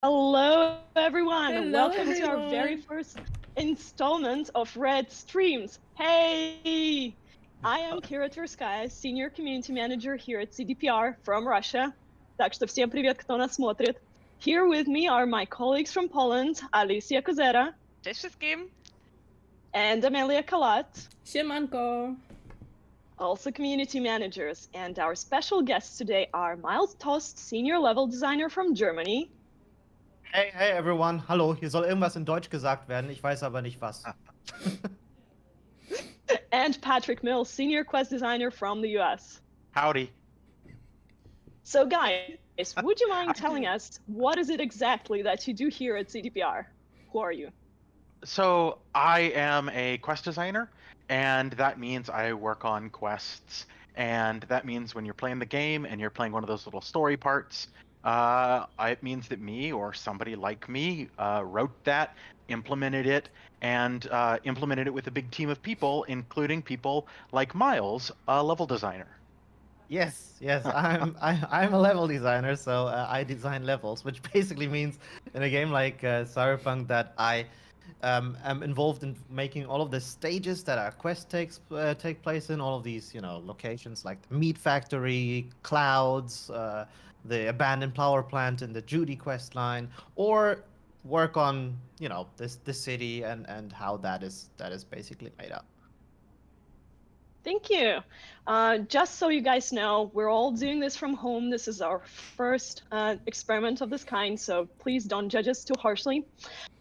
Hello, everyone. Hello, Welcome to our very everyone. first installment of Red Streams. Hey, I am Kira Tverskaya, Senior Community Manager here at CDPR from Russia. Так что всем привет, кто нас смотрит. Here with me are my colleagues from Poland, Alicia Kozera Cześć wszystkim! and Amelia Kalat, Siemanko. also community managers. And our special guests today are Miles Tost, Senior Level Designer from Germany, Hey everyone, hallo, hier soll irgendwas in Deutsch gesagt werden, ich weiß aber nicht was. and Patrick Mills, Senior Quest Designer from the US. Howdy. So, guys, would you mind telling us what is it exactly that you do here at CDPR? Who are you? So I am a quest designer, and that means I work on quests. And that means when you're playing the game and you're playing one of those little story parts, it means that me or somebody like me wrote that, implemented it, and implemented it with a big team of people, including people like Miles, a level designer. Yes, I'm a level designer, so I design levels, which basically means in a game like Cyberpunk that I am involved in making all of the stages that our quest take place in, all of these locations like the meat factory, clouds, the abandoned power plant in the Judy quest line, or work on the city and how that is basically made up. Thank you. Just so you guys know, we're all doing this from home. This is our first experiment of this kind, so please don't judge us too harshly.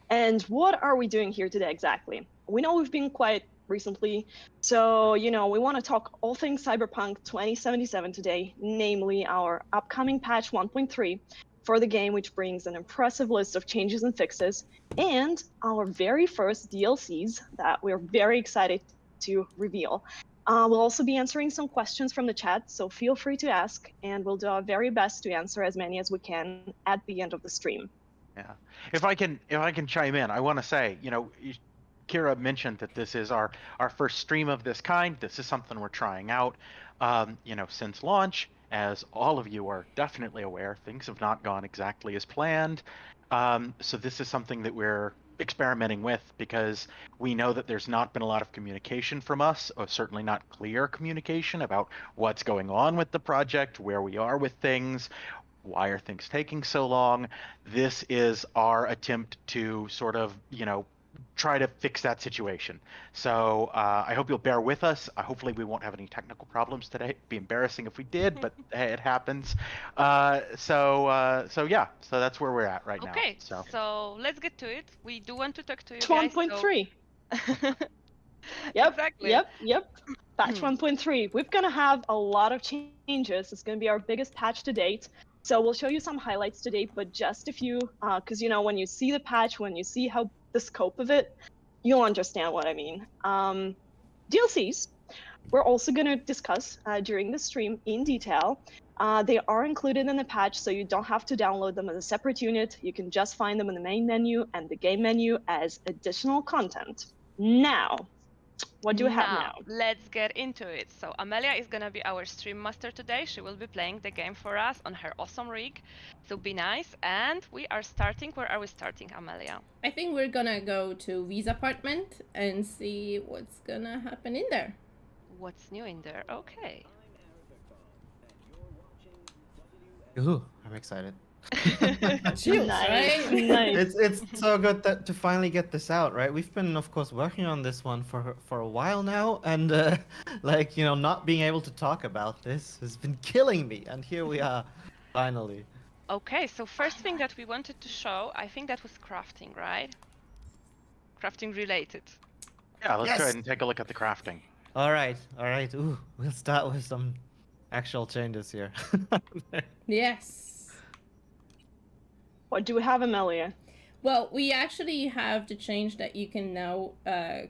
And what are we doing here today exactly? We know we've been quiet recently, so we want to talk all things Cyberpunk 2077 today, namely our upcoming patch 1.3 for the game, which brings an impressive list of changes and fixes, and our very first DLCs that we're very excited to reveal. We'll also be answering some questions from the chat, so feel free to ask, and we'll do our very best to answer as many as we can at the end of the stream. Yeah. If I can chime in, I want to say, Kira mentioned that this is our first stream of this kind. This is something we're trying out. Since launch, as all of you are definitely aware, things have not gone exactly as planned. So this is something that we're experimenting with because we know that there's not been a lot of communication from us, or certainly not clear communication about what's going on with the project, where we are with things, why are things taking so long. This is our attempt to sort of, try to fix that situation. So I hope you'll bear with us. Hopefully we won't have any technical problems today. It'd be embarrassing if we did, but hey, it happens. So that's where we're at right now. Okay, so let's get to it. We do want to talk to you Patch guys. 1.3. Yep, Exactly. Yep. Patch 1.3. We're going to have a lot of changes. It's going to be our biggest patch to date. So we'll show you some highlights today, but just a few, because when you see the patch, when you see how the scope of it, you'll understand what I mean. DLCs, we're also going to discuss during the stream in detail. They are included in the patch, so you don't have to download them as a separate unit. You can just find them in the main menu and the game menu as additional content. Now, what do we have now? Let's get into it. So Amelia is gonna be our stream master today. She will be playing the game for us on her awesome rig. So be nice. And we are starting. Where are we starting, Amelia? I think we're gonna go to V's apartment and see what's gonna happen in there. What's new in there? Okay. Ooh, I'm excited. Chills, Nice, right? nice. It's so good to finally get this out, right? We've been, of course, working on this one for a while now, and not being able to talk about this has been killing me. And here we are, finally. Okay, so first thing that we wanted to show, I think that was crafting, right? Crafting related. Yeah, let's Yes. go ahead and take a look at the crafting. All right. Ooh, we'll start with some actual changes here. Yes. What do we have, Amelia? Well, we actually have the change that you can now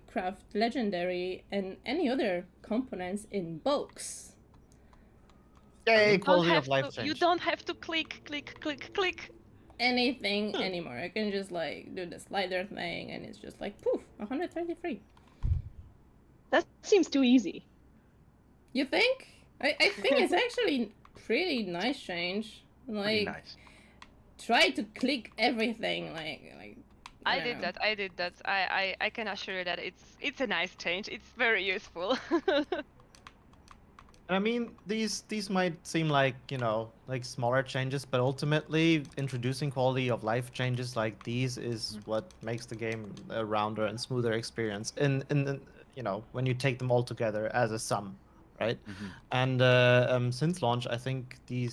craft legendary and any other components in bulks. Yay, quality of life You change. don't have to click Anything anymore. I can just do the slider thing and it's just like poof, 133. That seems too easy. You think? I think it's actually pretty nice change. Pretty nice. try to click everything I I don't did know. that. I did that. I can assure you that it's a nice change. It's very useful. I mean, these might seem like, like smaller changes, but ultimately introducing quality of life changes like these is what makes the game a rounder and smoother experience. When you take them all together as a sum, right? Mhm. And since launch, I think the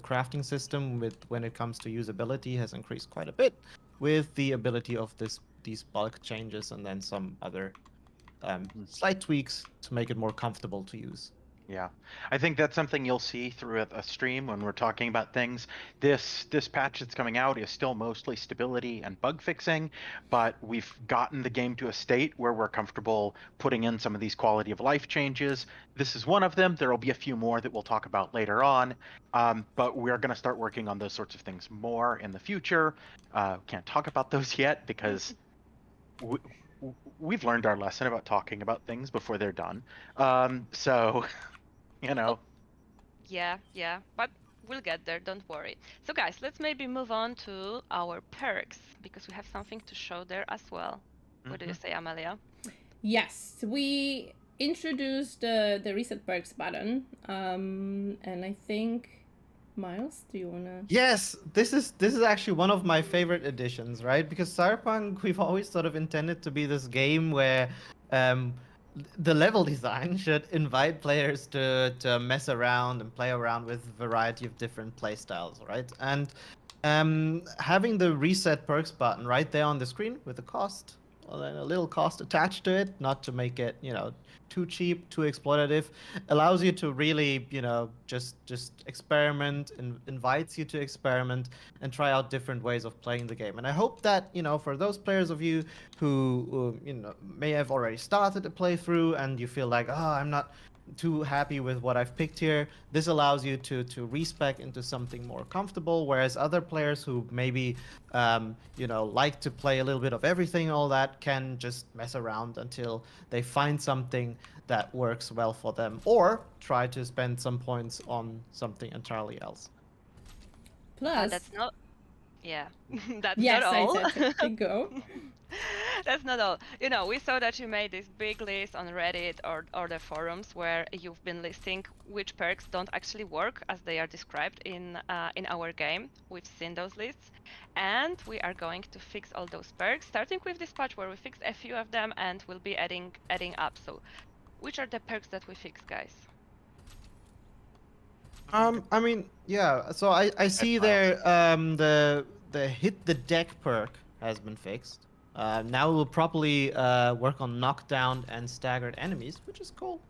crafting system with when it comes to usability has increased quite a bit with the ability of these bulk changes and then some other Mhm. slight tweaks to make it more comfortable to use. Yeah, I think that's something you'll see through a stream when we're talking about things. This patch that's coming out is still mostly stability and bug fixing, but we've gotten the game to a state where we're comfortable putting in some of these quality of life changes. This is one of them. There will be a few more that we'll talk about later on, but we're going to start working on those sorts of things more in the future. Can't talk about those yet because we, we've learned our lesson about talking about things before they're done. So. You Oh, know, yeah, but we'll get there, don't worry. So guys, let's maybe move on to our perks because we have something to show there as well. What do you mhm. say, Amelia? Yes, we introduced the reset perks button, and I think Miles, do you wanna? Yes, this is actually one of my favorite editions, right? Because Cyberpunk, we've always sort of intended to be this game where um, the level design should invite players to mess around and play around with a variety of different play styles, right? And having the reset perks button right there on the screen with the cost, well, then a little cost attached to it, not to make it, too cheap, too exploitative, allows you to really, just experiment and invites you to experiment and try out different ways of playing the game. And I hope that, for those players of you who may have already started a playthrough and you feel like, oh, I'm not too happy with what I've picked here. This allows you to respec into something more comfortable, whereas other players who maybe like to play a little bit of everything, all that, can just mess around until they find something that works well for them, or try to spend some points on something entirely else. Plus, That's not, yeah, that's not yes, I all. said to go. That's not all. You know, we saw that you made this big list on Reddit or the forums where you've been listing which perks don't actually work as they are described in our game. We've seen those lists, and we are going to fix all those perks, starting with this patch where we fixed a few of them, and we'll be adding up. So, which are the perks that we fixed, guys? I mean, yeah. So I Ed see Miles. there the hit the deck perk has been fixed. Now we'll probably work on knockdown and staggered enemies, which is cool,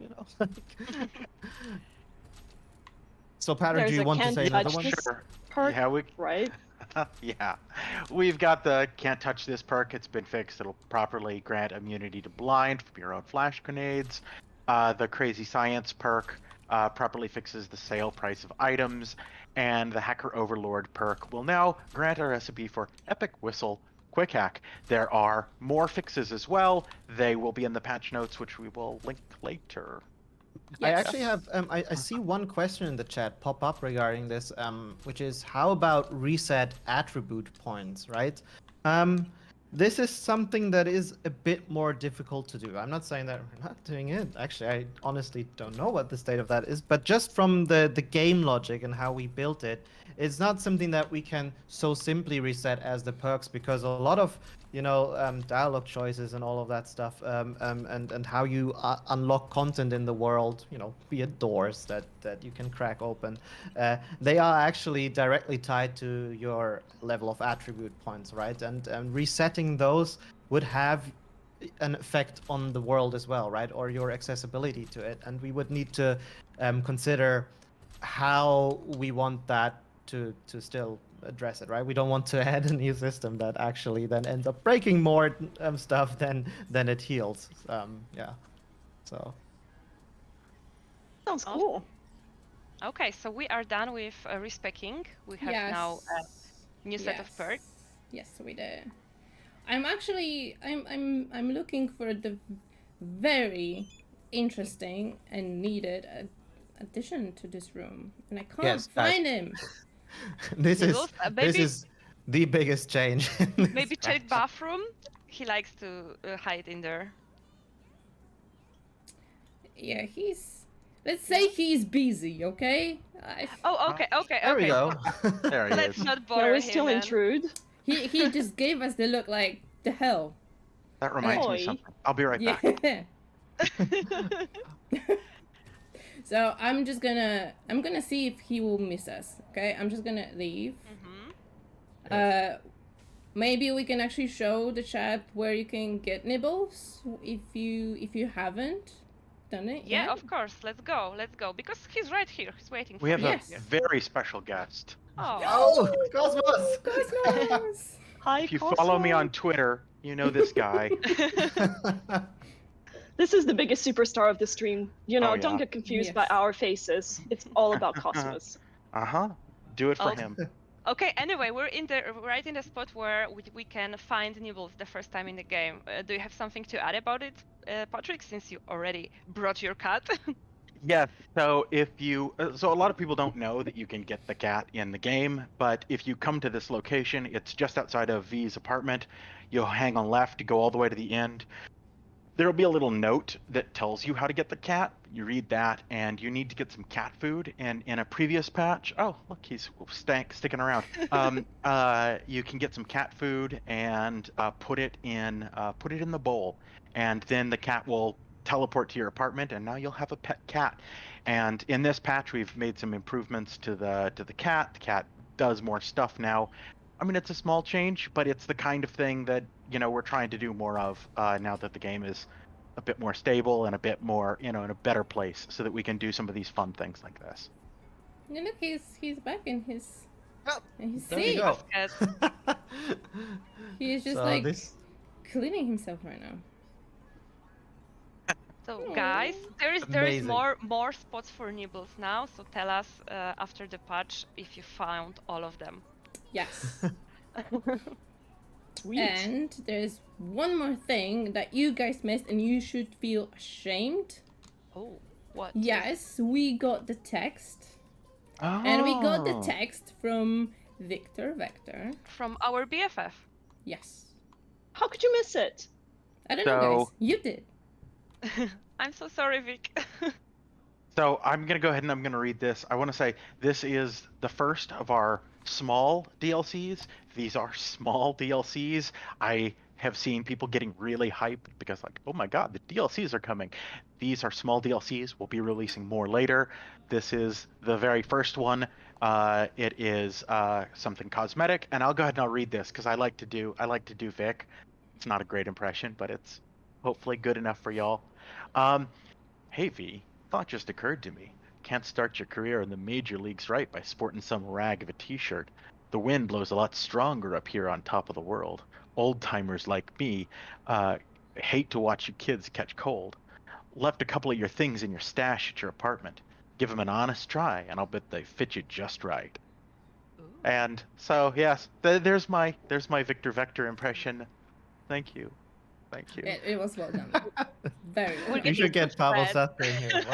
So, Patrick, do There's you a want to can't say another touch one? this Sure. perk, Yeah, we right? yeah. We've got the can't touch this perk. It's been fixed. It'll properly grant immunity to blind from your own flash grenades. The crazy science perk properly fixes the sale price of items, and the hacker overlord perk will now grant a recipe for epic whistle quick hack. There are more fixes as well. They will be in the patch notes, which we will link later. I Yes. actually have I see one question in the chat pop up regarding this, which is how about reset attribute points, right? Um, this is something that is a bit more difficult to do. I'm not saying that we're not doing it. Actually, I honestly don't know what the state of that is, but just from the game logic and how we built it, it's not something that we can so simply reset as the perks, because a lot of dialogue choices and all of that stuff, and how you unlock content in the world, be it doors that you can crack open, they are actually directly tied to your level of attribute points, right? And resetting those would have an effect on the world as well, right? Or your accessibility to it, and we would need to consider how we want that to still address it, right? We don't want to add a new system that actually then ends up breaking more stuff than it heals. Yeah. So Sounds Oh, cool. okay, so we are done with respecking. We have now Yes. a new set of perks. Yes, we did. I'm looking for the very interesting and needed addition to this room, and I can't yes, guys. find him. This Nibbles, maybe is the biggest change. in this maybe check patch. bathroom. He likes to hide in there. Yeah, let's say he's busy, okay? Oh, okay, okay, There we okay. go. There he Let's is. not Can bother we him still then. intrude? He just gave us the look like the hell. That reminds me Oi. of something. I'll be right back. Yeah. So I'm gonna see if he will miss us. Okay, I'm just gonna leave. Mhm. Maybe we can actually show the chat where you can get nibbles if you haven't done it Yeah, yet. of course. Let's go. Let's go. Because he's right here. He's waiting We for have you. a Yes. very special guest. Oh. Oh, Cosmos! Cosmos. Hi, If you follow me on Cosmo. Twitter, you know this guy. This is the biggest superstar of the stream. You know, Oh, don't yeah. get confused by Yes. our faces. It's all about Cosmos. Uh-huh. Do it for Oh. him. Okay, anyway, we're right in the spot where we can find nibbles the first time in the game. Do you have something to add about it, Patrick, since you already brought your cat? Yes. So if you, so a lot of people don't know that you can get the cat in the game, but if you come to this location, it's just outside of V's apartment. You'll hang on left to go all the way to the end. There'll be a little note that tells you how to get the cat. You read that, and you need to get some cat food. And in a previous patch, oh look, he's sticking around. You can get some cat food and put it in the bowl, and then the cat will teleport to your apartment, and now you'll have a pet cat. And in this patch, we've made some improvements to the cat. The cat does more stuff now. I mean, it's a small change, but it's the kind of thing that we're trying to do more of now that the game is a bit more stable and a bit more in a better place, so that we can do some of these fun things like this. And look, he's back in his Oh, there seat. you go. Cat. He is just So like this cleaning himself right now. So Aw. guys, there is Amazing. more spots for nibbles now. So tell us after the patch if you found all of them. Yes. Sweet. And there's one more thing that you guys missed, and you should feel ashamed. Oh, what? Yes, we got the text. Oh. And we got the text from Victor Vector. From our BFF. Yes. How could you miss it? I don't know, guys. So- You did. I'm so sorry, Vic. So I'm going to go ahead and I'm going to read this. I want to say this is the first of our small DLCs. These are small DLCs. I have seen people getting really hyped because like, oh my god, the DLCs are coming. These are small DLCs. We'll be releasing more later. This is the very first one. It is something cosmetic, and I'll go ahead and I'll read this because I like to do Vic. It's not a great impression, but it's hopefully good enough for y'all. Hey V, thought just occurred to me. Can't start your career in the major leagues right by sporting some rag of a t-shirt. The wind blows a lot stronger up here on top of the world. Old timers like me hate to watch you kids catch cold. Left a couple of your things in your stash at your apartment. Give 'em an honest try, and I'll bet they fit you just right. And so yes, there's my Victor Vector impression. Thank you. Thank you. It was well done. Very well We're done. you should getting get Pavel spread. Sutter in here.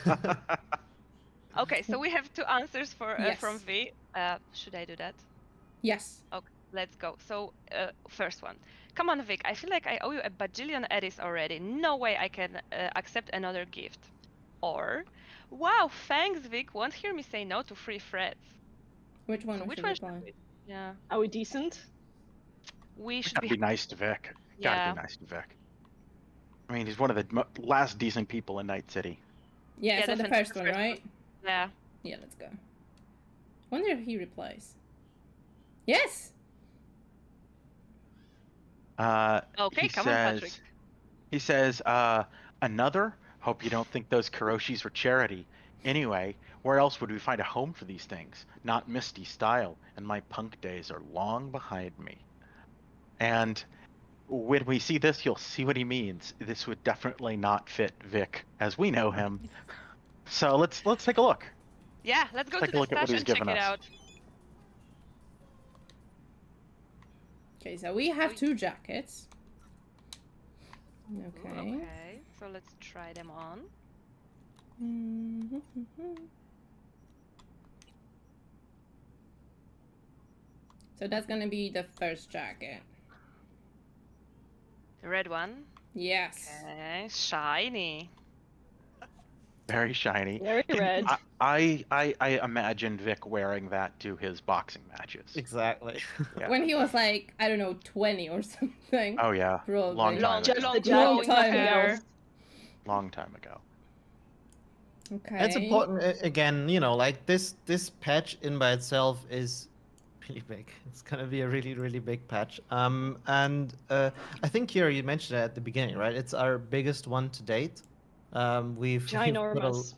Wow. Okay, so we have two answers from Yes. V. Should I do that? Yes. Okay, let's go. So, first one. Come on, Vic. I feel like I owe you a bajillion eddies already. No way I can accept another gift. Or, wow, thanks, Vic. Won't hear me say no to free threads. Which one So which should one reply? should we? Yeah, Are we decent? we should Gotta be. be nice to Vic. Yeah. Gotta be nice to Vic. I mean, he's one of the last decent people in Night City. Yeah, Yeah, so the definitely first the one, first right? Yeah. Yeah, let's go. Wonder if he replies. Yes! Okay, He come on, Patrick. He says, another? Hope you don't think those Kiroshis were charity. Anyway, where else would we find a home for these things? Not Misty style, and my punk days are long behind me. And when we see this, you'll see what he means. This would definitely not fit Vic as we know him. So let's take a look. Yeah, let's go Take to a the look at what stash he's and check given it us. out. Okay, so we have 2 jackets. Okay. Okay, so let's try them on. So that's gonna be the first jacket. The red one. Yes. Okay, shiny. Very shiny. Very red. I imagined Vic wearing that to his boxing matches. Exactly. Yeah. When he was like, I don't know, 20 or something. Oh yeah. Probably. Long time Long, ago. Just long, the jacket, long time nothing ago. else. Long time ago. Okay. It's important again, you know, like this patch in by itself is really big. It's gonna be a really big patch. And I think here you mentioned it at the beginning, right? It's our biggest one to date. We've Ginormous.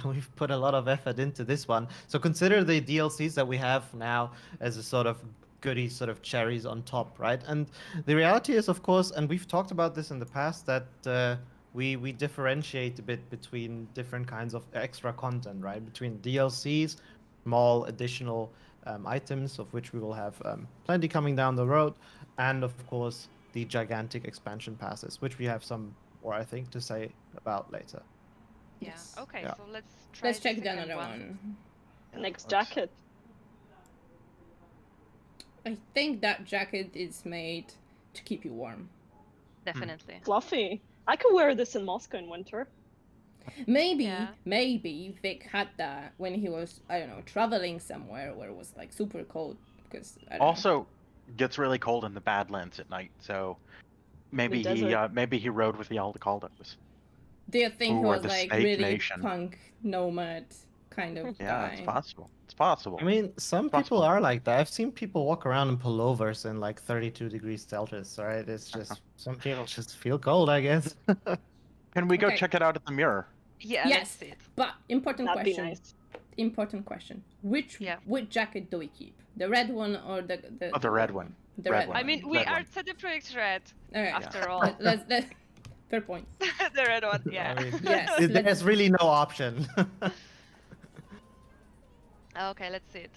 we've put a lot of effort into this one. So consider the DLCs that we have now as a sort of goody sort of cherries on top, right? And the reality is, of course, and we've talked about this in the past, that we differentiate a bit between different kinds of extra content, right? Between DLCs, small additional items, of which we will have plenty coming down the road, and of course the gigantic expansion passes, which we have some more, I think, to say about later. Yeah. Yes. Okay, Yeah. so let's try Let's the check the second another one. one. Yeah, Next let's- jacket. I think that jacket is made to keep you warm. Definitely. Fluffy. I could wear this in Moscow in winter. Maybe, Yeah. maybe Vic had that when he was, I don't know, traveling somewhere where it was like super cold. Because I don't know. Also, gets really cold in the Badlands at night, so maybe desert. he rode with the Aldecaldos. Do you think he Or was the like Snake really Nation. punk nomad kind of Yeah, guy? it's possible. It's possible. I mean, some people Possible. are like that. I've seen people walk around in pullovers in like 32 degrees Celsius, right? It's just some people just feel cold, I guess. Can we go Okay. check it out at the mirror? Yeah, let's Yes, see it. but important That'd be question. nice. Important question. Which jacket do we keep? The red one or the the red one. The Red red one. I mean, we Red are one. CD Projekt Red, Okay. after all. Let's fair point. The red one, yeah. I mean, Yes, there's let's- really no option. Okay, let's see it.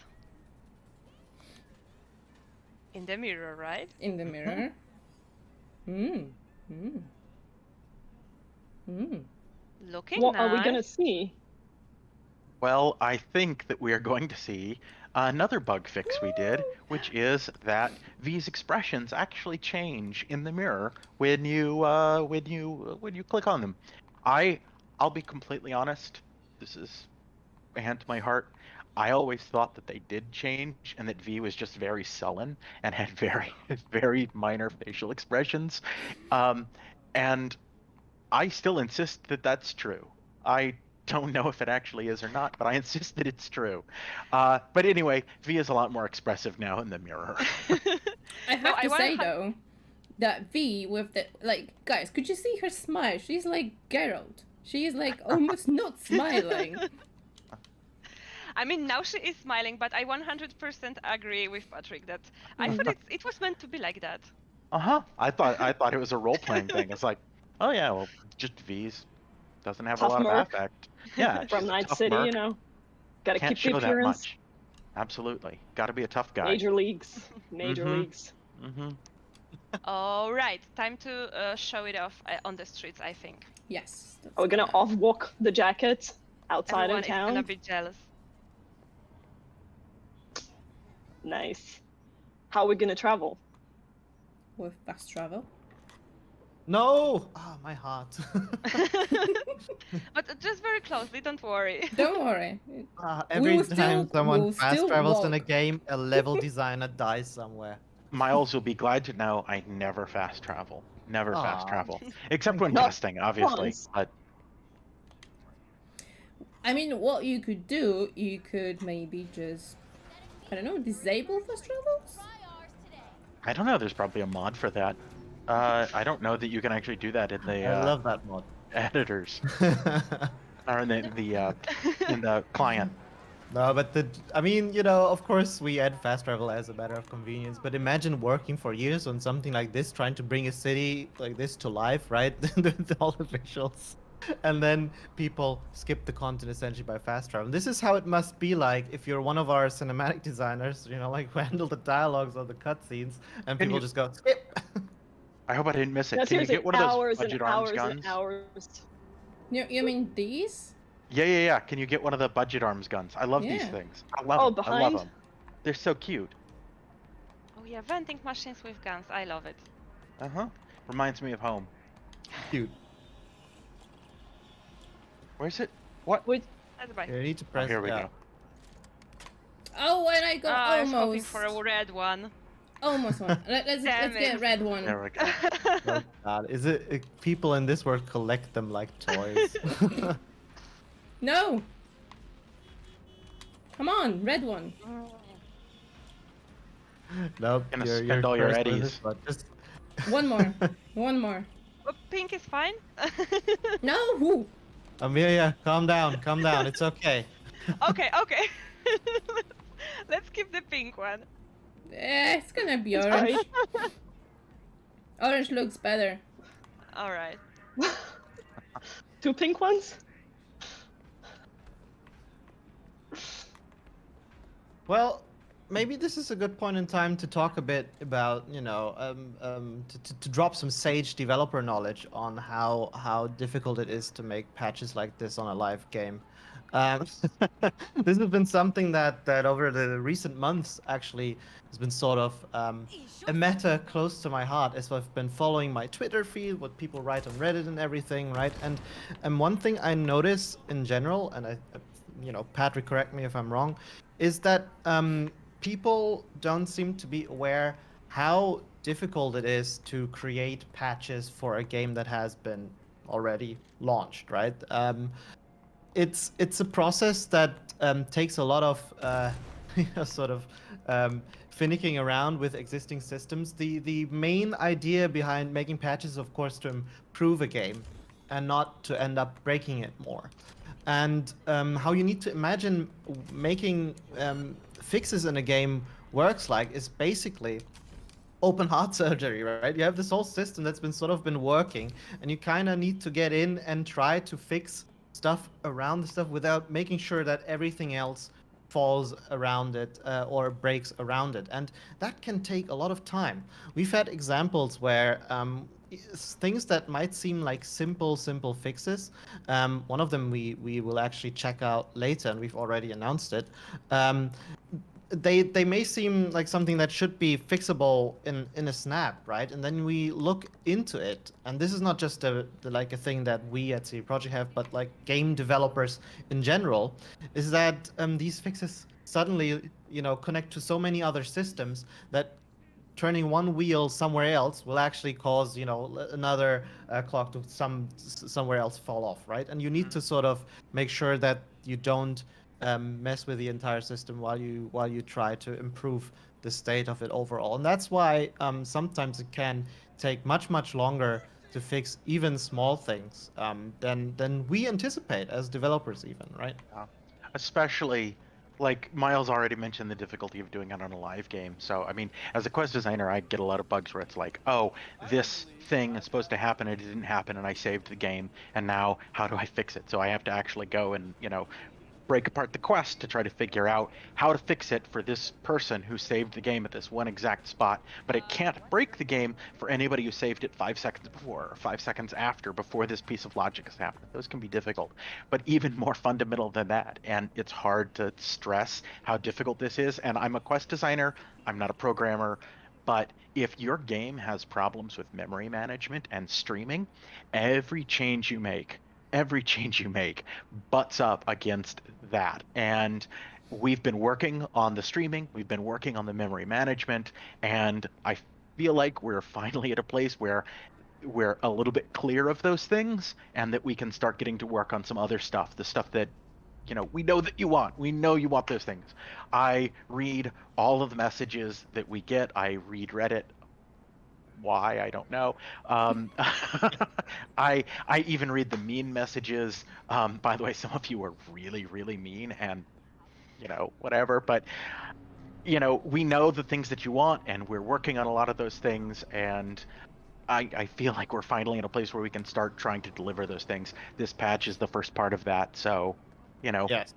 In the mirror, right? In the mirror. Mm. Mm. Mm. Looking What nice. are we gonna see? Well, I think that we are going to see another bug fix we did, which is that V's expressions actually change in the mirror when you click on them. I'll be completely honest. This is a hand to my heart. I always thought that they did change and that V was just very sullen and had very minor facial expressions. And I still insist that that's true. I don't know if it actually is or not, but I insist that it's true. But anyway, V is a lot more expressive now in the mirror. I have to say though, that V with the guys, could you see her smile? She's like Geralt. She is like almost not smiling. I mean, now she is smiling, but I 100% agree with Patrick that I thought it was meant to be like that. I thought it was a role playing thing. It's like, oh yeah, well, just V's doesn't have Tough a lot merc. of affect. Yeah, From she's a Night tough City, merc. you know. Gotta Can't keep the show that appearance. much. Absolutely, got to be a tough guy. Major leagues. Major Mhm. leagues. Mm-hmm. All right, time to show it off on the streets, I think. Yes. Are we gonna off-walk the jacket outside Everyone of is town? gonna be jealous. Nice. How are we gonna travel? with fast travel. No! Ah, my heart. But just very closely, don't worry. Don't worry. Every will time still- someone we'll fast still travels in a walk. game, a level designer dies somewhere. Miles will be glad to know I never fast travel. Never fast Aw. travel. Except when Not testing, obviously. once. But I mean, what you could do, you could maybe just, I don't know, disable fast travels? I don't know, there's probably a mod for that. I don't know that you can actually do that in the I love that mod. editors. Or in the client. No, but I mean, you know, of course we add fast travel as a matter of convenience, but imagine working for years on something like this, trying to bring a city like this to life, right? With all the visuals. And then people skip the content essentially by fast travel. This is how it must be like if you're one of our cinematic designers, you know, like who handle the dialogues or the cutscenes, and Can people you- just go, skip! I hope I didn't miss it. No, Can you seriously, get one of those hours and budget arms hours guns? and hours. You mean these? Yeah. Can you get one of the budget arms guns? I love these Yeah. things. I love Oh, them. I behind? love them. They're so cute. Oh yeah, vending machines with guns. I love it. Reminds me of home. Cute. Where's it? What? Which That's bye. You need to Oh, press. here we Yeah. go. Oh, and I got I was hoping almost. for a red one. Almost one. Let's Damn get it. red one. There we go. Oh God, is it people in this world collect them like toys? No. Come on, red one. Nope, Gonna you're spend all your cursed with eddies. this one. Just One more. One more. Oh, pink is fine. No. Woo. Amelia, calm down, calm down. It's okay. Okay, okay. Let's keep the pink one. It's gonna be it's orange. fine. Orange looks better. All right. 2 pink ones? Well, maybe this is a good point in time to talk a bit about, to drop some sage developer knowledge on how difficult it is to make patches like this on a live game. This has been something that over the recent months actually has been sort of a matter close to my heart as I've been following my Twitter feed, what people write on Reddit and everything, right? And one thing I notice in general, and Patrick, correct me if I'm wrong, is that people don't seem to be aware how difficult it is to create patches for a game that has been already launched, right? It's a process that takes a lot of sort of finicking around with existing systems. The main idea behind making patches, of course, to improve a game and not to end up breaking it more. And how you need to imagine making fixes in a game works like is basically open heart surgery, right? You have this whole system that's been working, and you kind of need to get in and try to fix stuff around the stuff without making sure that everything else falls around it or breaks around it, and that can take a lot of time. We've had examples where things that might seem like simple fixes. One of them we will actually check out later, and we've already announced it. They may seem like something that should be fixable in a snap, right? And then we look into it, and this is not just a thing that we at CD Projekt have, but like game developers in general, is that these fixes suddenly connect to so many other systems that turning one wheel somewhere else will actually cause another clock to somewhere else fall off, right? And you need to sort of make sure that you don't mess with the entire system while you try to improve the state of it overall. And that's why sometimes it can take much longer to fix even small things than we anticipate as developers, even, right? Especially, like Miles already mentioned, the difficulty of doing it on a live game. So, I mean, as a quest designer, I get a lot of bugs where it's like, oh, this thing is supposed to happen, it didn't happen, and I saved the game, and now how do I fix it? So I have to actually go and, break apart the quest to try to figure out how to fix it for this person who saved the game at this one exact spot, but it can't break the game for anybody who saved it 5 seconds before or 5 seconds after, before this piece of logic has happened. Those can be difficult, but even more fundamental than that, and it's hard to stress how difficult this is. And I'm a quest designer, I'm not a programmer, but if your game has problems with memory management and streaming, every change you make butts up against that. And we've been working on the streaming, we've been working on the memory management, and I feel like we're finally at a place where we're a little bit clear of those things, and that we can start getting to work on some other stuff, the stuff that we know that you want. We know you want those things. I read all of the messages that we get. I read Reddit. Why, I don't know. I even read the mean messages. By the way, some of you are really mean, and whatever. But we know the things that you want, and we're working on a lot of those things. And I feel like we're finally in a place where we can start trying to deliver those things. This patch is the first part of that. So, Yes.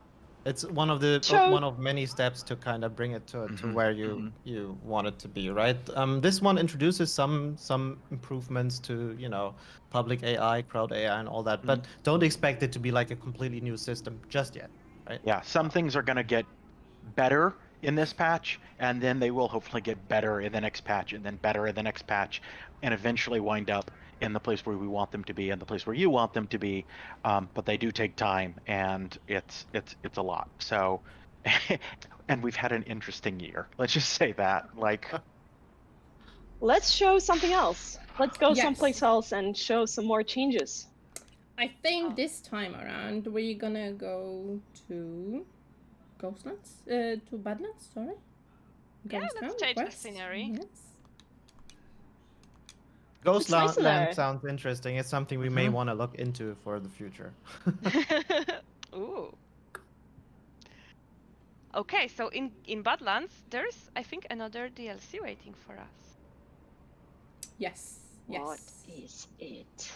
It's one of many steps to kind of bring it to where you want it to be, right? This one introduces some improvements to public AI, crowd AI, and all that, but don't expect it to be like a completely new system just yet, right? Yeah, some things are going to get better in this patch, and then they will hopefully get better in the next patch, and then better in the next patch, and eventually wind up in the place where we want them to be and the place where you want them to be. But they do take time, and it's a lot. So, and we've had an interesting year. Let's just say that. Like, Let's show something else. Let's go Yes. someplace else and show some more changes. I think this time around we're gonna go to Ghostlands, to Badlands. Sorry. Yeah, let's Ghostland change the Quest. scenery. Yes. It's nice in Ghostland there. sounds interesting. It's something we may want to look into for the future. Ooh. Okay, so in Badlands, there's I think another DLC waiting for us. Yes. Yes. What is it?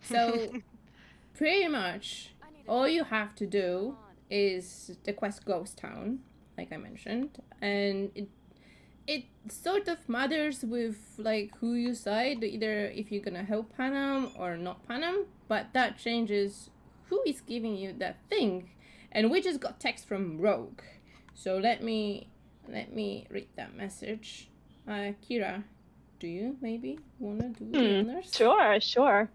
So, pretty much, all you have to do is the quest Ghost Town, like I mentioned, and it sort of matters with like who you side, either if you're gonna help Panam or not Panam, but that changes who is giving you that thing. And we just got text from Rogue, so let me read that message. Kira, do you maybe wanna do the honors? Sure.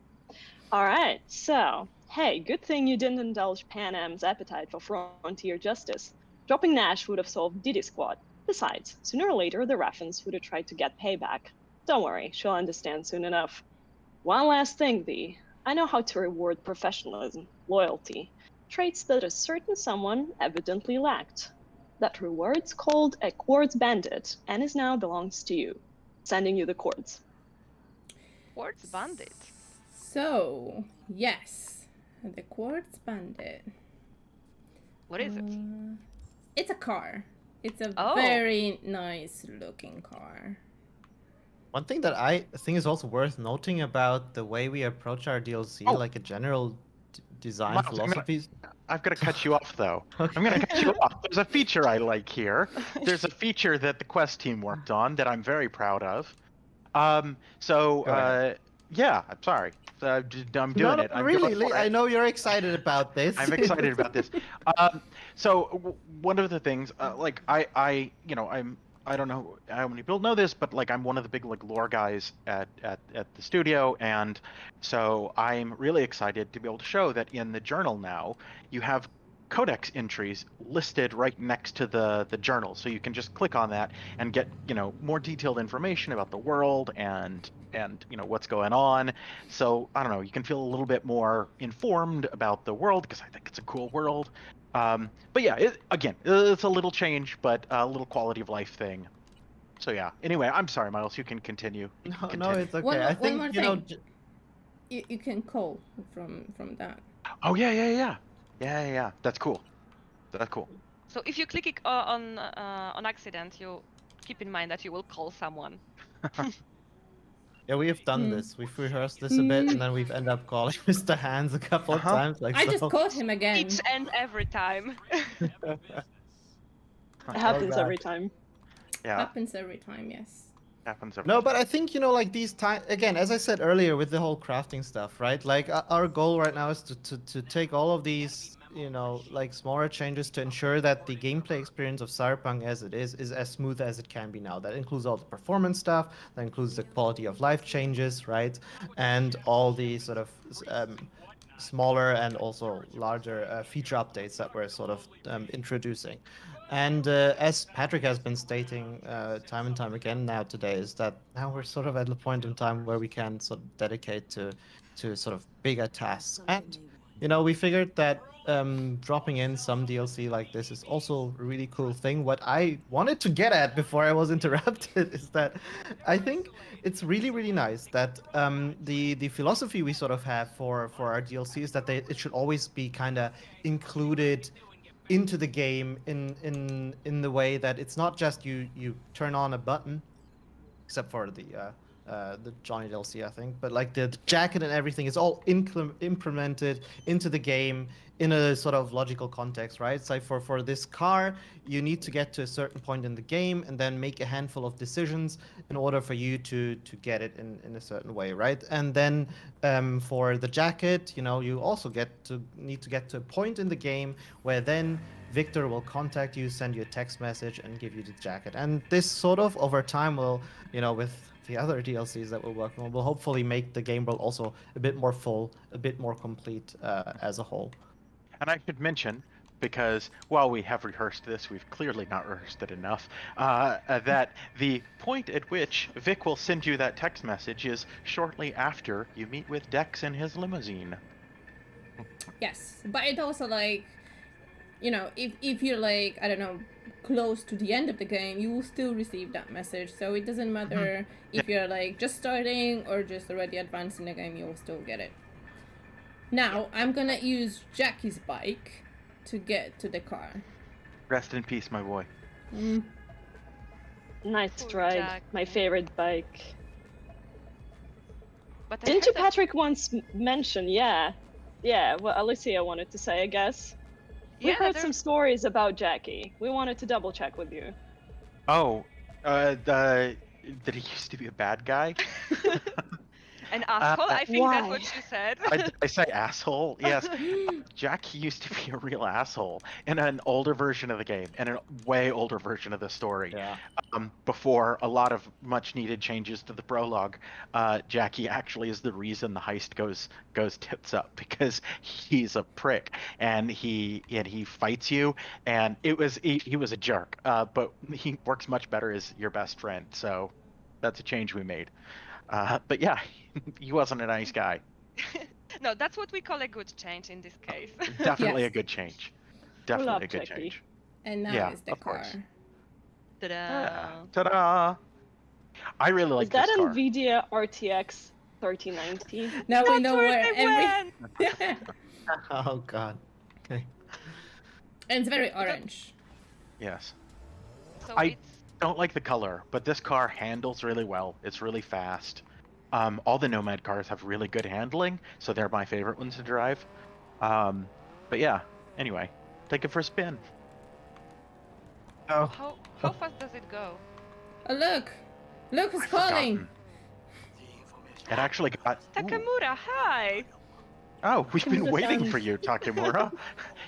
All right, so, hey, good thing you didn't indulge Panam's appetite for frontier justice. Dropping Nash would have solved Diddy's squad. Besides, sooner or later, the Raffens would have tried to get payback. Don't worry, she'll understand soon enough. One last thing, V. I know how to reward professionalism, loyalty, traits that a certain someone evidently lacked. That reward's called a Quartz Bandit, and is now belongs to you. Sending you the cords. Quartz Bandit. So, yes, the Quartz Bandit. What is it? It's a car. It's a Oh. very nice looking car. One thing that I think is also worth noting about the way we approach our DLC, Oh. like a general design Miles, I'm gonna- philosophy. I've got to cut you off though. I'm going to cut you off. There's a feature I like here. There's a feature that the Quest team worked on that I'm very proud of. Go ahead. Yeah, I'm sorry. I'm doing No, it. I'm really, going for I it. know you're excited about this. I'm excited about this. One of the things, like I don't know how many people know this, but like I'm one of the big like lore guys at the studio, and so I'm really excited to be able to show that in the journal now you have codex entries listed right next to the journal, so you can just click on that and get more detailed information about the world and what's going on. So I don't know, you can feel a little bit more informed about the world because I think it's a cool world. But yeah, it's a little change, but a little quality of life thing. So yeah. Anyway, I'm sorry, Miles. You can continue. You can No, continue. it's okay. One I more think thing. You can call from that. Oh yeah. That's cool. That's cool. So if you click it on accident, you keep in mind that you will call someone. Yeah, we have done this. We've rehearsed this a bit, and then we've ended up calling Mr. Hands a couple of times. Like I just so. called him again. Each and every time. It happens God. every time. Yeah, Happens every time, yes. happens every No, time. but I think like these time again, as I said earlier, with the whole crafting stuff, right? Like our goal right now is to take all of these, like smaller changes to ensure that the gameplay experience of Cyberpunk as it is as smooth as it can be now. That includes all the performance stuff, that includes the quality of life changes, right? And all the sort of smaller and also larger feature updates that we're sort of introducing. And as Patrick has been stating time and time again now today, is that now we're sort of at the point in time where we can sort of dedicate to sort of bigger tasks. And we figured that dropping in some DLC like this is also a really cool thing. What I wanted to get at before I was interrupted is that I think it's really, really nice that the philosophy we sort of have for our DLC is that it should always be kind of included into the game in the way that it's not just you turn on a button, except for the Johnny DLC, I think. But like the jacket and everything is all implemented into the game in a sort of logical context, right? It's like for this car, you need to get to a certain point in the game and then make a handful of decisions in order for you to get it in a certain way, right? And then for the jacket, you also need to get to a point in the game where then Victor will contact you, send you a text message, and give you the jacket. And this sort of over time will, with the other DLCs that we're working on, will hopefully make the game world also a bit more full, a bit more complete as a whole. And I should mention, because while we have rehearsed this, we've clearly not rehearsed it enough, that the point at which Vic will send you that text message is shortly after you meet with Dex in his limousine. Yes, but it also like, if you're like, I don't know, close to the end of the game, you will still receive that message. So it doesn't matter if you're like just starting or just already advanced in the game, you will still get it. Now I'm gonna use Jackie's bike to get to the car. Rest in peace, my boy. Nice Poor ride. Jack. My favorite bike. But I Didn't heard you, that- Patrick, once mention? Yeah. Yeah, what Alicia wanted to say, I guess. We Yeah, heard there- some stories about Jackie. We wanted to double check with you. Oh, that he used to be a bad guy? An asshole? I think that's Why? what you said. I say asshole. Yes, Jack used to be a real asshole in an older version of the game and a way older version of the story. Yeah. Before a lot of much needed changes to the prologue, Jackie actually is the reason the heist goes tits up, because he's a prick and he fights you, and he was a jerk. But he works much better as your best friend. So that's a change we made. But yeah, he wasn't a nice guy. No, that's what we call a good change in this case. Definitely a Yes. good change. love Definitely a good Jackie. change. And now Yeah, is the of car. course. Ta-da. Yeah. Ta-da! I really like Is that this car. NVIDIA RTX 3090? Now we know That's where they every. went. Oh god. Okay. And it's very orange. Yes. So I- it's Don't like the color, but this car handles really well. It's really fast. All the Nomad cars have really good handling, so they're my favorite ones to drive. But yeah, anyway, take it for a spin. Oh. how fast does it go? Oh look! Look who's I've calling! forgotten. It actually got. Ooh. Takamura, hi. Oh, we've Come been to waiting sound. for you, Takamura.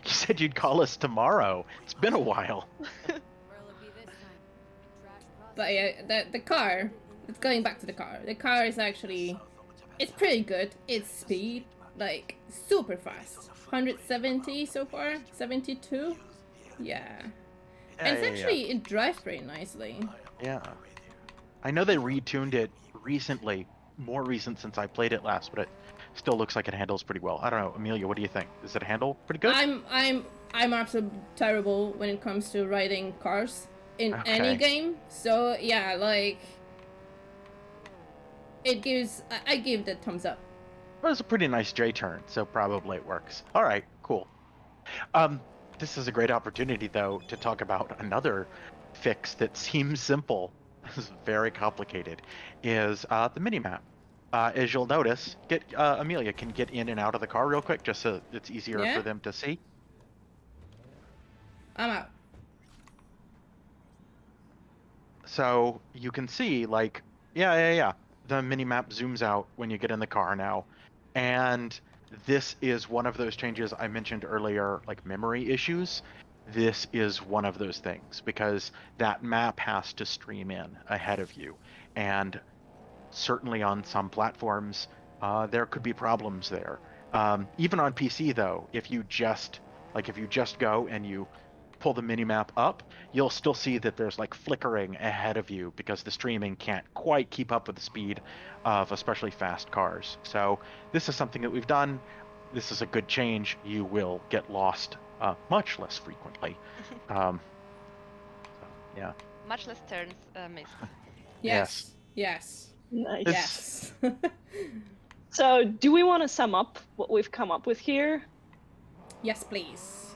You said you'd call us tomorrow. It's been a while. But yeah, the car. It's going back to the car. The car is actually, it's pretty good. It's speed, like super fast. 170 so far, 72. Yeah, and it's actually it drives pretty nicely. Yeah. I know they retuned it recently, more recent since I played it last, but it still looks like it handles pretty well. I don't know, Amelia, what do you think? Does it handle pretty good? I'm absolutely terrible when it comes to riding cars in any Okay. game. So yeah, like it gives I give the thumbs up. Well, it's a pretty nice J turn, so probably it works. All right, cool. This is a great opportunity, though, to talk about another fix that seems simple, is very complicated, is the minimap. As you'll notice, Amelia can get in and out of the car real quick, just so it's easier Yeah? for them to see. I'm out. So you can see, like, yeah. The minimap zooms out when you get in the car now. And this is one of those changes I mentioned earlier, like memory issues. This is one of those things, because that map has to stream in ahead of you. And certainly on some platforms, there could be problems there. Even on PC, though, if you just go and you pull the minimap up, you'll still see that there's like flickering ahead of you, because the streaming can't quite keep up with the speed of especially fast cars. So this is something that we've done. This is a good change. You will get lost much less frequently. So, yeah. Much less turns missed. Yes. Yes. Nice. Yes. So, do we want to sum up what we've come up with here? Yes, please.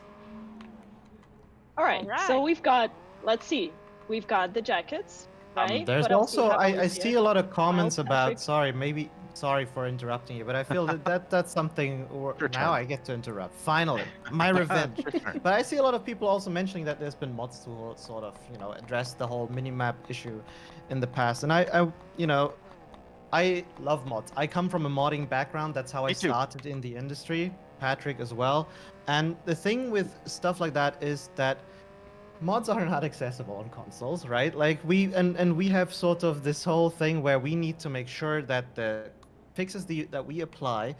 All right. So Alright. we've got. Let's see. We've got the jackets, right? There's What else do we also have, I Alicia? see a lot of comments Patrick? about sorry for interrupting you, but I feel that's something Your now turn. I get to interrupt. Finally, my revenge. Your turn. But I see a lot of people also mentioning that there's been mods to sort of, address the whole minimap issue in the past. And I love mods. I come from a modding background. That's how I Me too. started in the industry. Patrick as well. And the thing with stuff like that is that mods are not accessible on consoles, right? Like and we have sort of this whole thing where we need to make sure that the fixes that we apply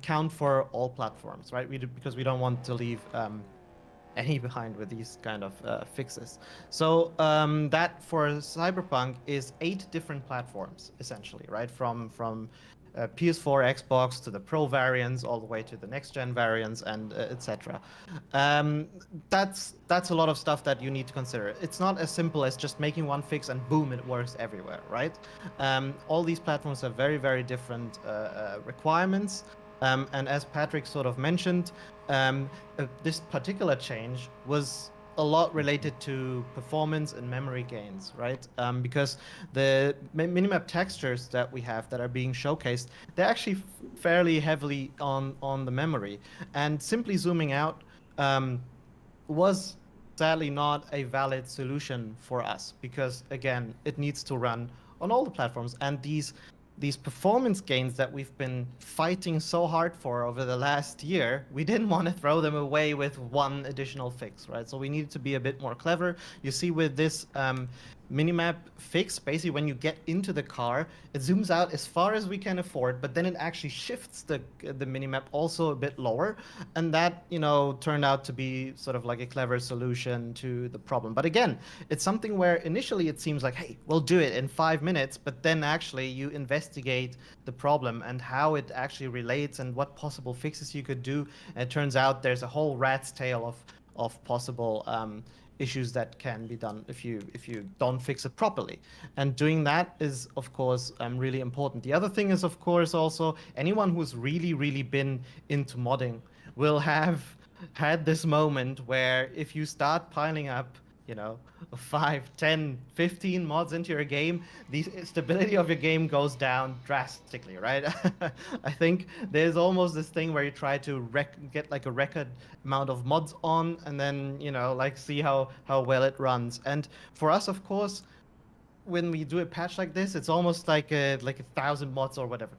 count for all platforms, right? Because we don't want to leave any behind with these kind of fixes. So that for Cyberpunk is 8 different platforms essentially, right? From PS4, Xbox to the Pro variants, all the way to the next gen variants, and etc. Um, that's a lot of stuff that you need to consider. It's not as simple as just making one fix and boom, it works everywhere, right? All these platforms have very very different requirements. And as Patrick sort of mentioned, this particular change was a lot related to performance and memory gains, right? Because the minimap textures that we have that are being showcased, they're actually fairly heavily on the memory, and simply zooming out was sadly not a valid solution for us because again it needs to run on all the platforms, and these performance gains that we've been fighting so hard for over the last year, we didn't want to throw them away with one additional fix, right? So we needed to be a bit more clever. You see with this minimap fix, basically when you get into the car, it zooms out as far as we can afford, but then it actually shifts the minimap also a bit lower, and that turned out to be sort of like a clever solution to the problem. But again, it's something where initially it seems like, hey, we'll do it in 5 minutes, but then actually you investigate the problem and how it actually relates and what possible fixes you could do, and it turns out there's a whole rat's tail of possible issues that can be done if you don't fix it properly. And doing that is of course really important. The other thing is of course also anyone who's really been into modding will have had this moment where if you start piling up 5, 10, 15 mods into your game, the stability of your game goes down drastically, right? I think there's almost this thing where you try to get like a record amount of mods on, and then like see how well it runs. And for us, of course, when we do a patch like this, it's almost like a thousand mods or whatever,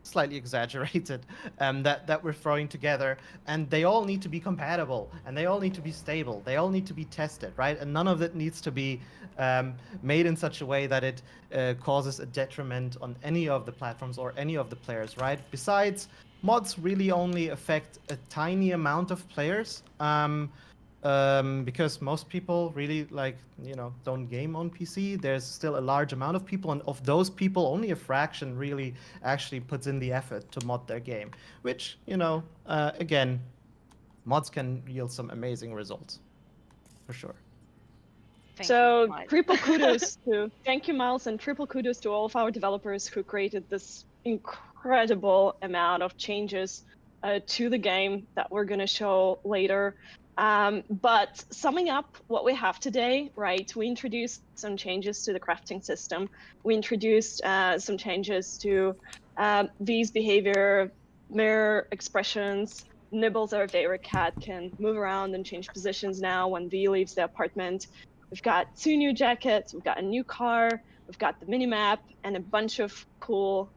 slightly exaggerated, that we're throwing together, and they all need to be compatible, and they all need to be stable, they all need to be tested, right? And none of it needs to be made in such a way that it causes a detriment on any of the platforms or any of the players, right? Besides, mods really only affect a tiny amount of players. Because most people really don't game on PC. There's still a large amount of people, and of those people, only a fraction really actually puts in the effort to mod their game. Which again, mods can yield some amazing results, for sure. Thank So you, Miles. triple kudos to thank you, Miles, and triple kudos to all of our developers who created this incredible amount of changes to the game that we're going to show later. But summing up what we have today, right? We introduced some changes to the crafting system. We introduced some changes to V's behavior, mirror expressions. Nibbles, our favorite cat, can move around and change positions now when V leaves the apartment. We've got 2 new jackets, we've got a new car, we've got the mini map, and a bunch of cool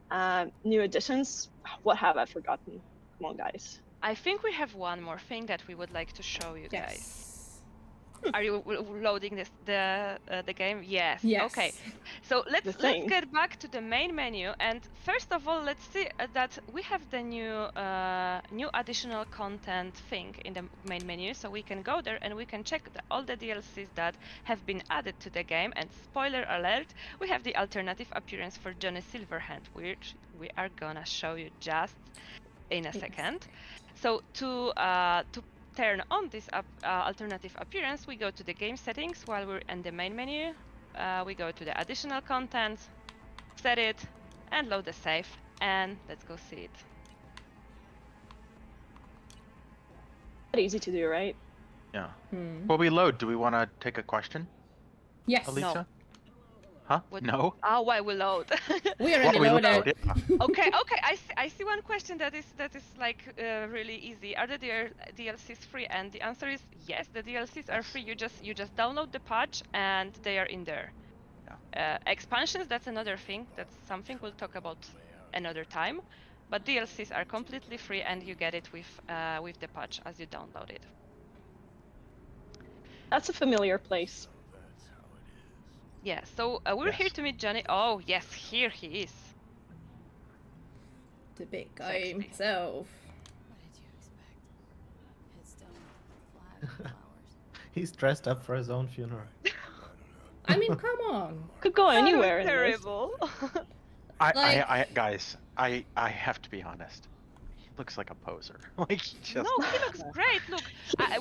new additions. What have I forgotten? Come on, guys. I think we have one more thing that we would like to show you guys. Yes. Are you loading the game? Yes. Yes. Okay. So let's thing. get back to the main menu, and first of all, let's see that we have the new additional content thing in the main menu. So we can go there and we can check all the DLCs that have been added to the game. And spoiler alert, we have the alternative appearance for Johnny Silverhand, which we are gonna show you just in a second. So to turn on this alternative appearance, we go to the game settings while we're in the main menu. We go to the additional content, set it, and load the save, and let's go see it. Easy to do, right? Yeah. Hmm. Before we load, do we want to take a question, Yes. Elisa? Huh? What- No. Oh, why we load? We already we loaded. load, yeah. Okay. I see one question that is like really easy. Are the DLCs free? And the answer is yes. The DLCs are free. You just download the patch and they are in there. Expansions, that's another thing. That's something we'll talk about another time. But DLCs are completely free, and you get it with the patch as you download it. That's a familiar place. Yeah, so we're here Yes. to meet Johnny. Oh, yes, here he is. The big guy Sexy. himself. What did you expect? Headstone, flag, flowers. He's dressed up for his own funeral. I mean, come on. Could go That was anywhere in this. terrible. Like- I have to be honest. He looks like a poser. Like he just. No, he looks great. Look,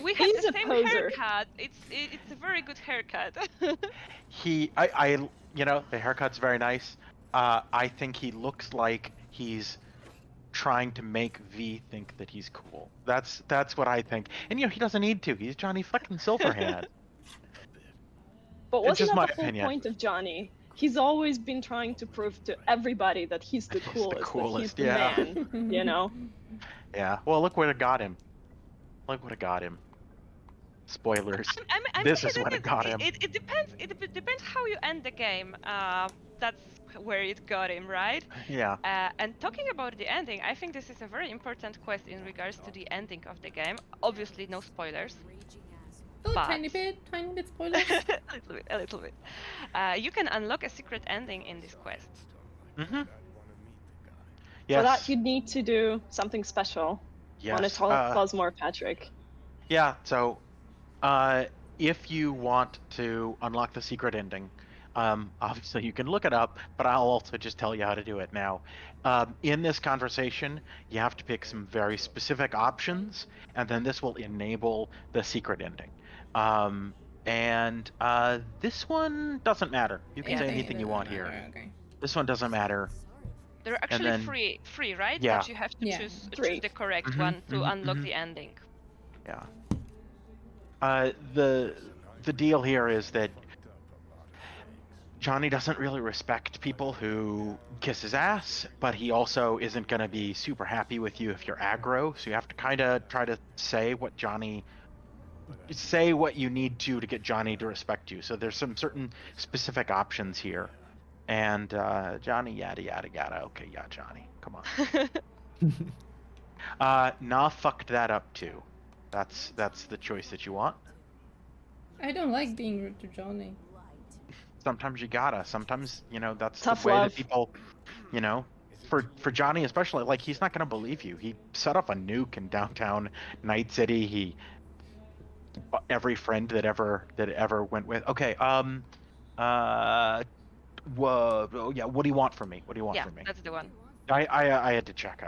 we have He's the a same poser. haircut. It's a very good haircut. You know, the haircut's very nice. I think he looks like he's trying to make V think that he's cool. That's what I think. And you know, he doesn't need to. He's Johnny fucking Silverhand. But It's wasn't just that my the whole opinion. point of Johnny? He's always been trying to prove to everybody that he's the He's the coolest, coolest, that he's yeah. the man, you know? Yeah. Well, look what it got him. Look what it got him. Spoilers. I This mean, is what it got him. It depends. It depends how you end the game. That's where it got him, right? Yeah. And talking about the ending, I think this is a very important quest in regards to the ending of the game. Obviously, no spoilers. Raging asshole. Oh, But- tiny bit spoilers. A little bit. You can unlock a secret ending in this quest. Mm-hmm. For that, Yes. you need to do something special. Want to Yes. tell us more, Patrick? Yeah, so if you want to unlock the secret ending, obviously you can look it up, but I'll also just tell you how to do it now. In this conversation, you have to pick some very specific options, and then this will enable the secret ending. And this one doesn't matter. You can say anything you want here. Okay. This one doesn't matter. They're actually then- free, right? Yeah. But you have to Yeah. choose Free. the correct Mhm, one to mhm, unlock mhm. the ending. Yeah. The deal here is that Johnny doesn't really respect people who kiss his ass, but he also isn't going to be super happy with you if you're aggro. So you have to kind of try to say what you need to get Johnny to respect you. So there's some certain specific options here. And Johnny, yada yada yada. Okay, yeah, Johnny, come on. Nah, fucked that up too. That's the choice that you want. I don't like being rude to Johnny. Sometimes you gotta. Sometimes, you know, that's Tough the way love. that people, you know, for Johnny especially, like he's not gonna believe you. He set up a nuke in downtown Night City. He every friend that ever went with. Okay, whoa, oh, yeah. What do you want from me? What do you want Yeah, from me? that's the one. I had to check.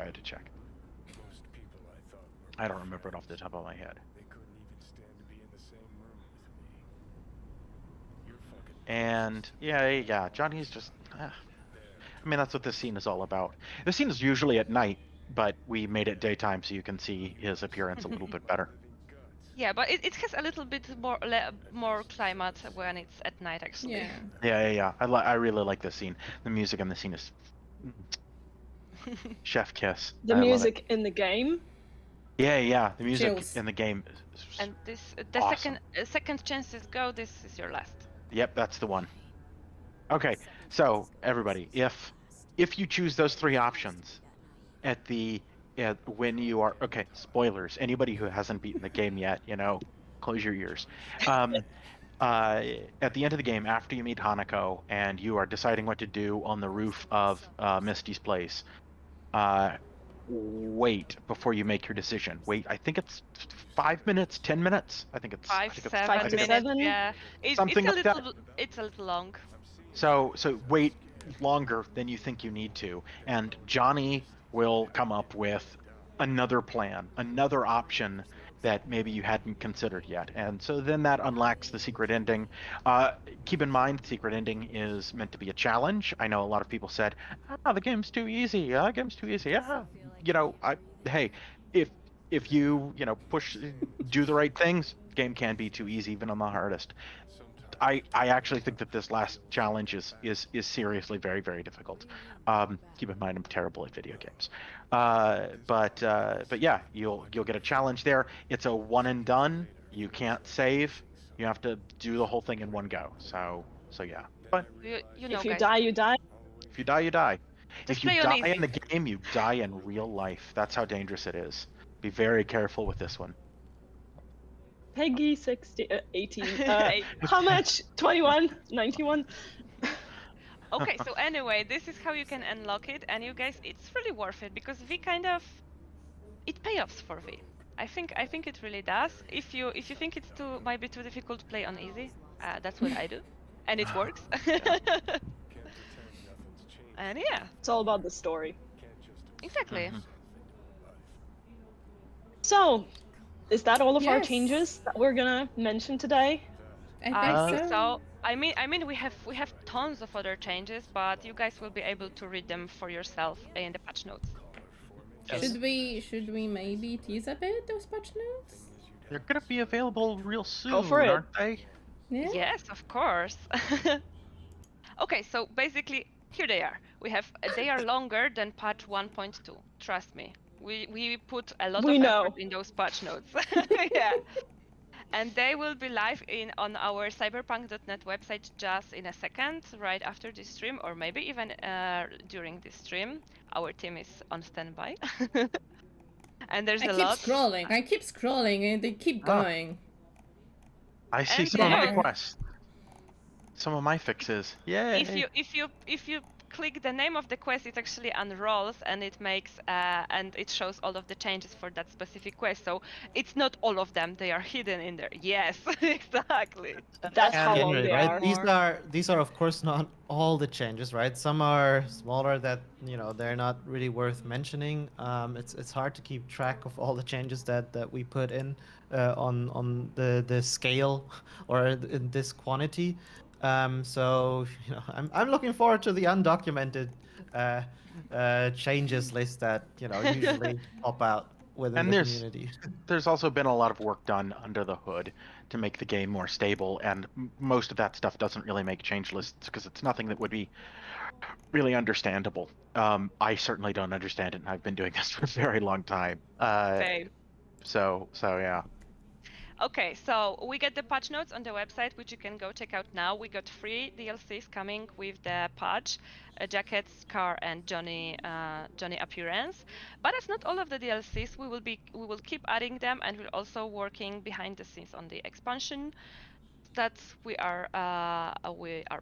I don't remember it off the top of my head. They couldn't even stand to be in the same room with me. You're fucking. And yeah, Johnny's just. I mean, that's what this scene is all about. The scene is usually at night, but we made it daytime so you can see his appearance a little bit better. Yeah, but it has a little bit more climate when it's at night, actually. Yeah. Yeah. I really like this scene. The music in the scene is chef kiss. The I love it. music in the game. Yeah. The music Chills. in the game. And the Awesome. second chances go. This is your last. Yep, that's the one. Okay, so everybody, if you choose those three options when you are spoilers. Anybody who hasn't beaten the game yet, you know, close your ears. At the end of the game, after you meet Hanako and you are deciding what to do on the roof of Misty's place, wait before you make your decision. Wait, I think it's 5 minutes, 10 minutes. I think it's Five, I think it's- 7 5 to minutes. 7? Yeah, Something it's a like that. little. It's a little long. So wait longer than you think you need to, and Johnny will come up with another plan, another option that maybe you hadn't considered yet, and so then that unlocks the secret ending. Keep in mind, the secret ending is meant to be a challenge. I know a lot of people said, the game's too easy. Game's too easy. You know, hey, if you do the right things, game can be too easy even on the hardest. I actually think that this last challenge is seriously very, very difficult. Keep in mind I'm terrible at video games, but yeah, you'll get a challenge there. It's a one and done. You can't save. You have to do the whole thing in one go. So yeah. But You know, If you guys. die, you die. if you die, you die. Just If you play on die easy. in the game, you die in real life. That's how dangerous it is. Be very careful with this one. Peggy 18. Hey, How much? 21? 91? okay, so anyway, this is how you can unlock it, and you guys, it's really worth it because V kind of it payoffs for V. I think it really does. If you think it's too might be too difficult to play on easy, that's what I do, and it works. Yeah. Can't pretend nothing's changed. And yeah, It's all about the story. Can't just exactly. Mhm. So, is that all of our Yes. changes that we're gonna mention today? I I think think so. so. I mean, we have tons of other changes, but you guys will be able to read them for yourself in the patch notes. Yes. Should we maybe tease a bit those patch notes? They're gonna be available real soon, Go for it. aren't they? Yeah. Yes, of course. Okay, so basically here they are. They are longer than patch 1.2. Trust me. We put a lot We of know. effort in those patch notes. Yeah. And they will be live on our cyberpunk.net website just in a second, right after this stream, or maybe even during this stream. Our team is on standby. And there's I a keep lot. scrolling. I keep scrolling, and they keep Ah. going. I see And some of my there. quests. Some of my fixes. Yay! If you click the name of the quest, it actually unrolls and it makes and it shows all of the changes for that specific quest. So it's not all of them; they are hidden in there. Yes, exactly. That's And how long generally, they right? are. These are of course not all the changes, right? Some are smaller that they're not really worth mentioning. It's hard to keep track of all the changes that we put in on the scale or in this quantity. So I'm looking forward to the undocumented uh, changes list that usually pop out within And the community. there's also been a lot of work done under the hood to make the game more stable, and most of that stuff doesn't really make change lists because it's nothing that would be really understandable. I certainly don't understand it, and I've been doing this for a very long time. Same. So yeah. Okay, so we get the patch notes on the website, which you can go check out now. We got 3 DLCs coming with the patch, Jacket, Scar, and Johnny appearance. But that's not all of the DLCs. We will keep adding them, and we're also working behind the scenes on the expansion that we are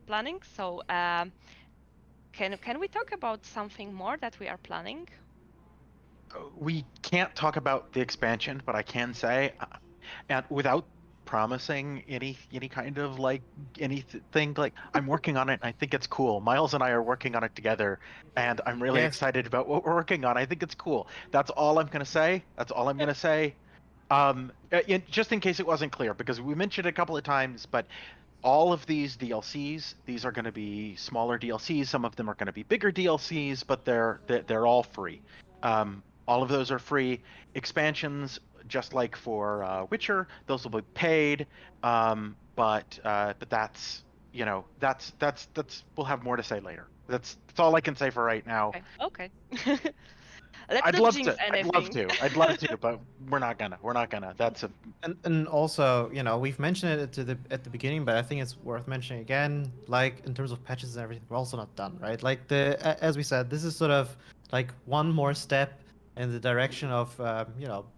planning. So can we talk about something more that we are planning? We can't talk about the expansion, but I can say, and without promising any kind of like anything, like I'm working on it. And I think it's cool. Miles and I are working on it together, and I'm really Yes. excited about what we're working on. I think it's cool. That's all I'm gonna say. That's all I'm gonna say. Just in case it wasn't clear, because we mentioned it a couple of times, but all of these DLCs, these are going to be smaller DLCs. Some of them are going to be bigger DLCs, but they're all free. All of those are free. Expansions, just like for Witcher, those will be paid. But that's that's we'll have more to say later. That's all I can say for right now. Okay. Let's I'd not love jinx to. I'd love anything. to. I'd love to, but we're not gonna. We're not gonna. That's a And also, we've mentioned it at the beginning, but I think it's worth mentioning again. Like in terms of patches and everything, we're also not done, right? Like as we said, this is sort of like one more step in the direction of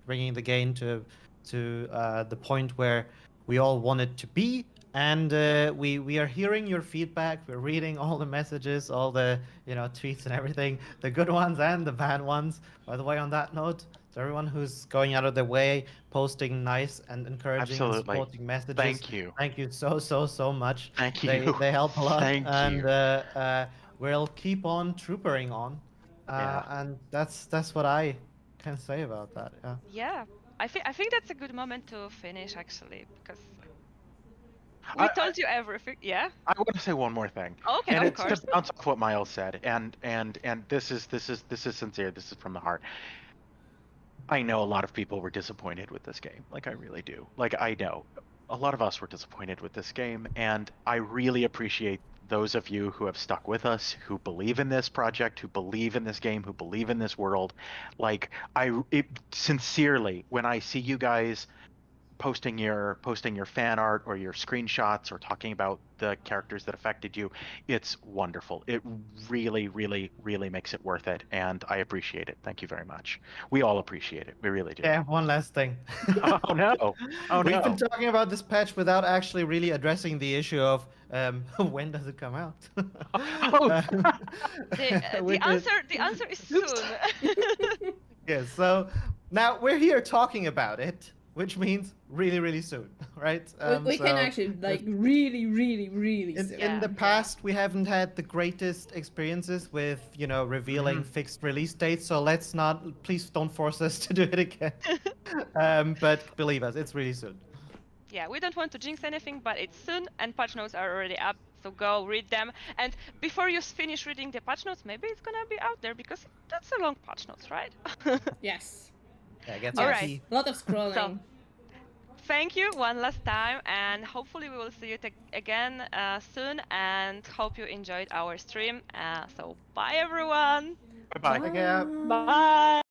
bringing the game to the point where we all want it to be. And we are hearing your feedback. We're reading all the messages, all the tweets and everything, the good ones and the bad ones. By the way, on that note, to everyone who's going out of their way, posting nice and encouraging and absolutely. supporting messages, Thank you. thank you so much. Thank They you. they help a lot, Thank and you. we'll keep on troopering on. Yeah. And that's what I can say about that. Yeah. Yeah, I think that's a good moment to finish actually because we I, told you everything. Yeah. I want to say one more thing, Okay, and of it's to course. bounce off what Miles said, and this is sincere. This is from the heart. I know a lot of people were disappointed with this game. Like I really do. Like I know a lot of us were disappointed with this game, and I really appreciate those of you who have stuck with us, who believe in this project, who believe in this game, who believe in this world. Like sincerely, when I see you guys posting your fan art or your screenshots or talking about the characters that affected you. It's wonderful. It really, really, really makes it worth it, and I appreciate it. Thank you very much. We all appreciate it. We really do. Yeah, one last thing. Oh no! Oh We've been no! talking about this patch without actually really addressing the issue of when does it come out? Oh, The With the- answer is Oops. soon. Yeah, so now we're here talking about it, which means really, really soon, right? We can So actually like really, really, really soon. in the Yeah. past, we haven't had the greatest experiences with, revealing fixed release dates. So let's not, please don't force us to do it again. But believe us, it's really soon. Yeah, we don't want to jinx anything, but it's soon, and patch notes are already up. So go read them, and before you finish reading the patch notes, maybe it's gonna be out there because that's a long patch notes, right? Yes. Yeah, get All some right. tea. A lot of scrolling. Thank you one last time, and hopefully we will see you again soon. And hope you enjoyed our stream. So bye everyone. bye bye. Take care. Bye.